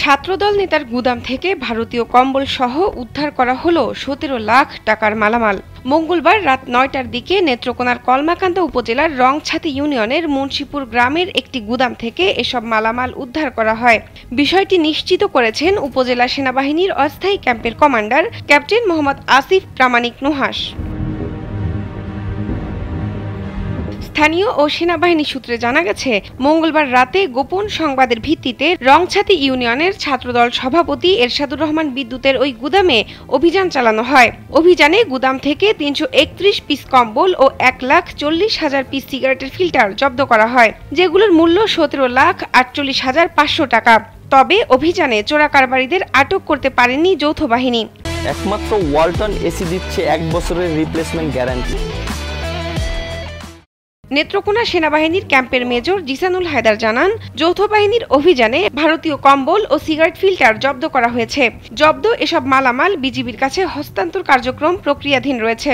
ছাত্রদল নেতার গুদাম থেকে ভারতীয় কম্বল সহ উদ্ধার করা হলো ১৭ লাখ টাকার মালামাল। মঙ্গলবার রাত ৯টার দিকে নেত্রকোনার কলমাকান্দা উপজেলার রংছাতি ইউনিয়নের মুন্সিপুর গ্রামের একটি গুদাম থেকে এসব মালামাল উদ্ধার করা হয়। বিষয়টি নিশ্চিত করেছেন উপজেলা সেনাবাহিনীর অস্থায়ী ক্যাম্পের কমান্ডার ক্যাপ্টেন মোহাম্মদ আসিফ প্রামাণিক নুহাস। স্থানীয় ও সেনাবাহিনী সূত্রে জানা গেছে, মঙ্গলবার রাতে গোপন সংবাদের ভিত্তিতে রংছাতি ইউনিয়নের ছাত্রদল সভাপতি এরশাদুর রহমান বিদ্যুতের ওই গুদামে অভিযান চালানো হয়। অভিযানে গুদাম থেকে ৩৩১ পিস কম্বল ও ১,৪০,০০০ পিস সিগারেটের ফিল্টার জব্দ করা হয়, যেগুলোর মূল্য ১৭,৪৮,৫০০ টাকা। তবে অভিযানে চোরা কারবারিদের আটক করতে পারেনি যৌথ বাহিনী। একমাত্র ওয়ালটন এসি দিচ্ছে ১ বছরের রিপ্লেসমেন্ট গ্যারান্টি। নেত্রকোনা সেনাবাহিনীর ক্যাম্পের মেজর জিসানুল হায়দার জানান, যৌথ বাহিনীর অভিযানে ভারতীয় কম্বল ও সিগারেট ফিল্টার জব্দ করা হয়েছে। জব্দ এসব মালামাল বিজিবির কাছে হস্তান্তর কার্যক্রম প্রক্রিয়াধীন রয়েছে।